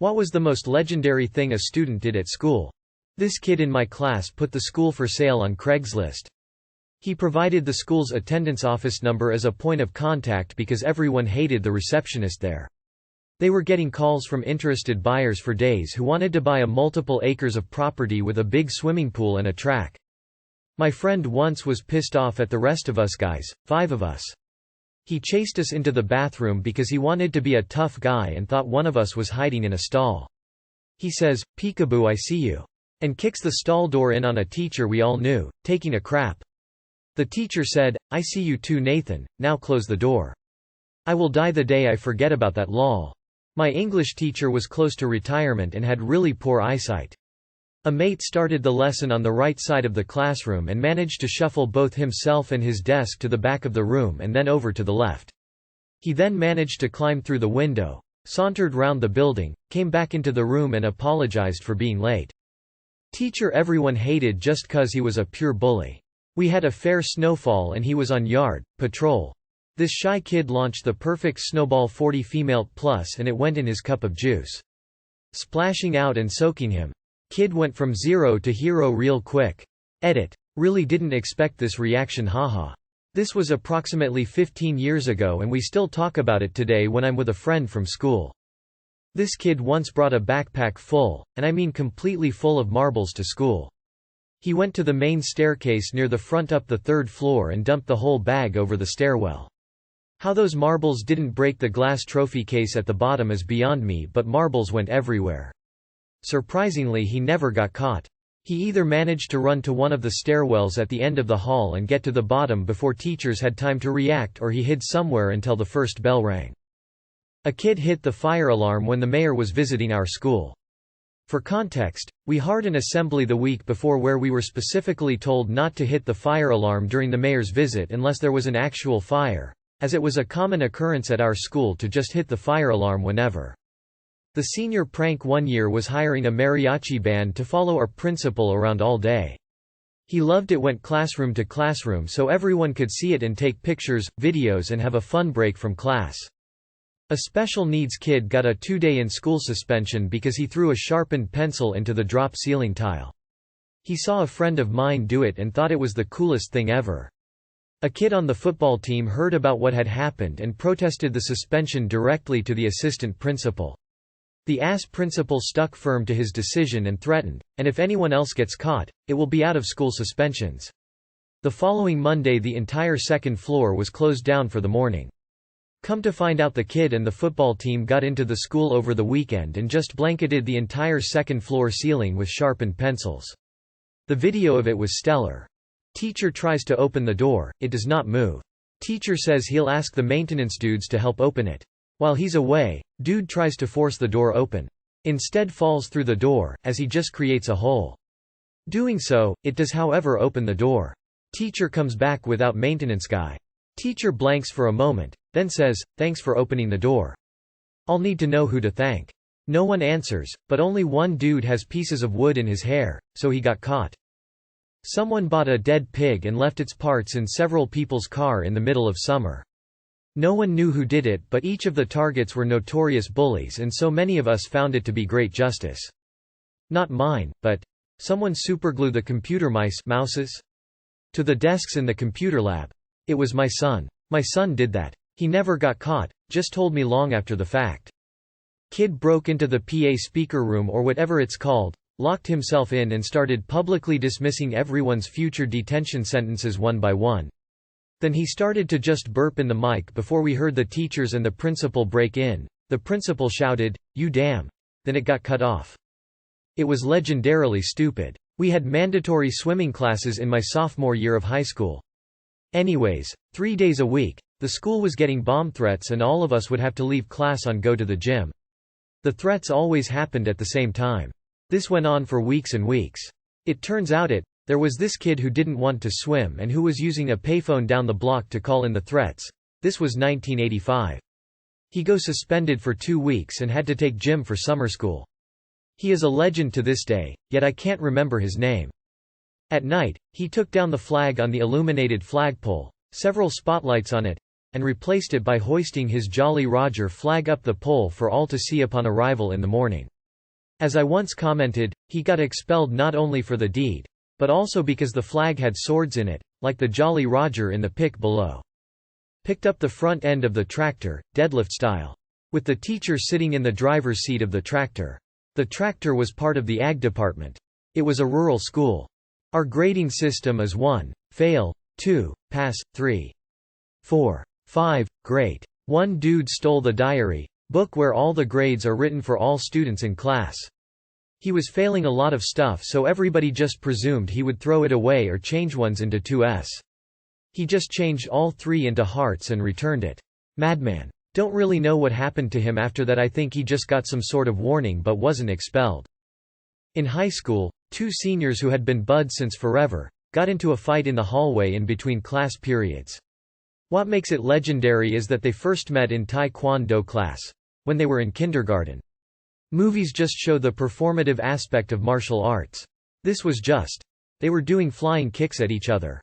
What was the most legendary thing a student did at school? This kid in my class put the school for sale on Craigslist. He provided the school's attendance office number as a point of contact because everyone hated the receptionist there. They were getting calls from interested buyers for days who wanted to buy a multiple acres of property with a big swimming pool and a track. My friend once was pissed off at the rest of us guys, 5 of us. He chased us into the bathroom because he wanted to be a tough guy and thought one of us was hiding in a stall. He says, "Peekaboo, I see you," and kicks the stall door in on a teacher we all knew, taking a crap. The teacher said, "I see you too, Nathan, now close the door." I will die the day I forget about that lol. My English teacher was close to retirement and had really poor eyesight. A mate started the lesson on the right side of the classroom and managed to shuffle both himself and his desk to the back of the room and then over to the left. He then managed to climb through the window, sauntered round the building, came back into the room and apologized for being late. Teacher everyone hated just cause he was a pure bully. We had a fair snowfall and he was on yard patrol. This shy kid launched the perfect snowball 40 female plus and it went in his cup of juice, splashing out and soaking him. Kid went from zero to hero real quick. Edit. Really didn't expect this reaction, haha. This was approximately 15 years ago and we still talk about it today when I'm with a friend from school. This kid once brought a backpack full, and I mean completely full of marbles to school. He went to the main staircase near the front up the 3rd floor and dumped the whole bag over the stairwell. How those marbles didn't break the glass trophy case at the bottom is beyond me, but marbles went everywhere. Surprisingly, he never got caught. He either managed to run to one of the stairwells at the end of the hall and get to the bottom before teachers had time to react, or he hid somewhere until the first bell rang. A kid hit the fire alarm when the mayor was visiting our school. For context, we had an assembly the week before where we were specifically told not to hit the fire alarm during the mayor's visit unless there was an actual fire, as it was a common occurrence at our school to just hit the fire alarm whenever. The senior prank one year was hiring a mariachi band to follow our principal around all day. He loved it, went classroom to classroom so everyone could see it and take pictures, videos and have a fun break from class. A special needs kid got a 2-day in-school suspension because he threw a sharpened pencil into the drop ceiling tile. He saw a friend of mine do it and thought it was the coolest thing ever. A kid on the football team heard about what had happened and protested the suspension directly to the assistant principal. The ass principal stuck firm to his decision and threatened, and if anyone else gets caught, it will be out of school suspensions. The following Monday the entire 2nd floor was closed down for the morning. Come to find out the kid and the football team got into the school over the weekend and just blanketed the entire 2nd floor ceiling with sharpened pencils. The video of it was stellar. Teacher tries to open the door, it does not move. Teacher says he'll ask the maintenance dudes to help open it. While he's away, dude tries to force the door open. Instead falls through the door, as he just creates a hole. Doing so, it does however open the door. Teacher comes back without maintenance guy. Teacher blanks for a moment, then says, "Thanks for opening the door. I'll need to know who to thank." No one answers, but only one dude has pieces of wood in his hair, so he got caught. Someone bought a dead pig and left its parts in several people's car in the middle of summer. No one knew who did it, but each of the targets were notorious bullies and so many of us found it to be great justice. Not mine, but someone superglued the computer mouses to the desks in the computer lab. It was my son. My son did that. He never got caught, just told me long after the fact. Kid broke into the PA speaker room or whatever it's called, locked himself in and started publicly dismissing everyone's future detention sentences one by one. Then he started to just burp in the mic before we heard the teachers and the principal break in. The principal shouted, "You damn." Then it got cut off. It was legendarily stupid. We had mandatory swimming classes in my sophomore year of high school. Anyways, 3 days a week, the school was getting bomb threats and all of us would have to leave class and go to the gym. The threats always happened at the same time. This went on for weeks and weeks. It turns out there was this kid who didn't want to swim and who was using a payphone down the block to call in the threats. This was 1985. He got suspended for 2 weeks and had to take gym for summer school. He is a legend to this day, yet I can't remember his name. At night, he took down the flag on the illuminated flagpole, several spotlights on it, and replaced it by hoisting his Jolly Roger flag up the pole for all to see upon arrival in the morning. As I once commented, he got expelled not only for the deed, but also because the flag had swords in it, like the Jolly Roger in the pic below. Picked up the front end of the tractor, deadlift style. With the teacher sitting in the driver's seat of the tractor. The tractor was part of the ag department. It was a rural school. Our grading system is 1, fail, 2, pass, 3, 4, 5, great. One dude stole the diary book where all the grades are written for all students in class. He was failing a lot of stuff, so everybody just presumed he would throw it away or change ones into 2s. He just changed all 3 into hearts and returned it. Madman. Don't really know what happened to him after that. I think he just got some sort of warning but wasn't expelled. In high school, 2 seniors who had been buds since forever got into a fight in the hallway in between class periods. What makes it legendary is that they first met in Taekwondo class, when they were in kindergarten. Movies just show the performative aspect of martial arts. This was just. They were doing flying kicks at each other.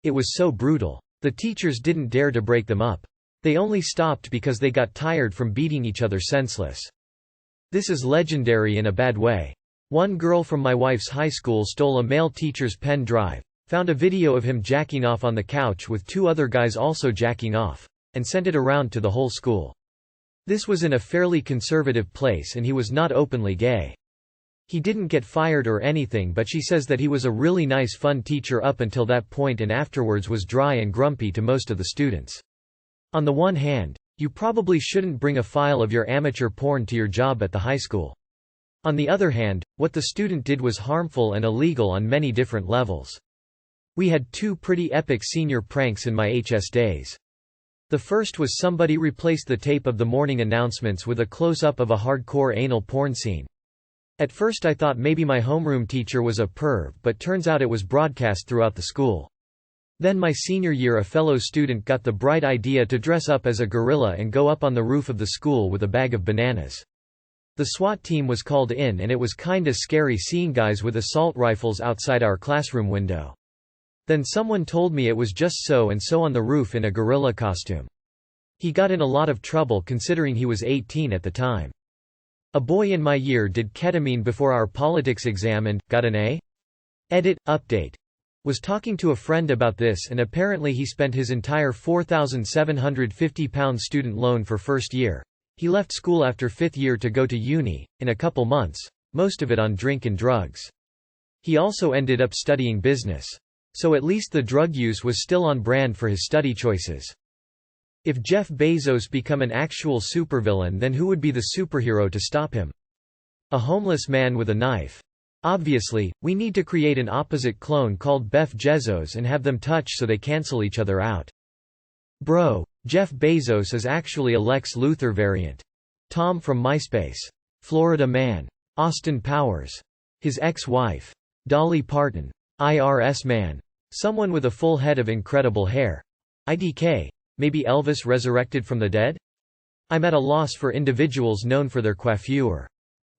It was so brutal. The teachers didn't dare to break them up. They only stopped because they got tired from beating each other senseless. This is legendary in a bad way. One girl from my wife's high school stole a male teacher's pen drive, found a video of him jacking off on the couch with 2 other guys also jacking off, and sent it around to the whole school. This was in a fairly conservative place and he was not openly gay. He didn't get fired or anything, but she says that he was a really nice fun teacher up until that point and afterwards was dry and grumpy to most of the students. On the one hand, you probably shouldn't bring a file of your amateur porn to your job at the high school. On the other hand, what the student did was harmful and illegal on many different levels. We had 2 pretty epic senior pranks in my HS days. The first was somebody replaced the tape of the morning announcements with a close-up of a hardcore anal porn scene. At first I thought maybe my homeroom teacher was a perv, but turns out it was broadcast throughout the school. Then my senior year a fellow student got the bright idea to dress up as a gorilla and go up on the roof of the school with a bag of bananas. The SWAT team was called in and it was kinda scary seeing guys with assault rifles outside our classroom window. Then someone told me it was just so and so on the roof in a gorilla costume. He got in a lot of trouble considering he was 18 at the time. A boy in my year did ketamine before our politics exam and got an A? Edit, update. Was talking to a friend about this and apparently he spent his entire £4,750 student loan for first year. He left school after 5th year to go to uni, in a couple months, most of it on drink and drugs. He also ended up studying business. So at least the drug use was still on brand for his study choices. If Jeff Bezos become an actual supervillain, then who would be the superhero to stop him? A homeless man with a knife. Obviously, we need to create an opposite clone called Bef Jezos and have them touch so they cancel each other out. Bro, Jeff Bezos is actually a Lex Luthor variant. Tom from MySpace. Florida Man. Austin Powers. His ex-wife. Dolly Parton. IRS Man. Someone with a full head of incredible hair. IDK. Maybe Elvis resurrected from the dead? I'm at a loss for individuals known for their coiffure.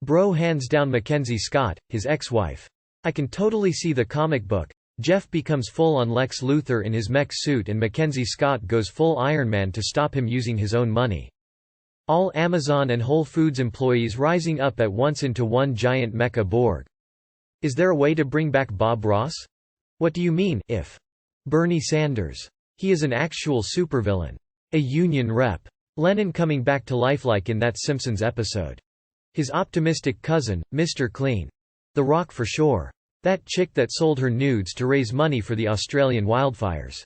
Bro hands down Mackenzie Scott, his ex-wife. I can totally see the comic book. Jeff becomes full-on Lex Luthor in his mech suit and Mackenzie Scott goes full Iron Man to stop him using his own money. All Amazon and Whole Foods employees rising up at once into one giant mecha Borg. Is there a way to bring back Bob Ross? What do you mean, if? Bernie Sanders. He is an actual supervillain. A union rep. Lenin coming back to life like in that Simpsons episode. His optimistic cousin, Mr. Clean. The Rock for sure. That chick that sold her nudes to raise money for the Australian wildfires.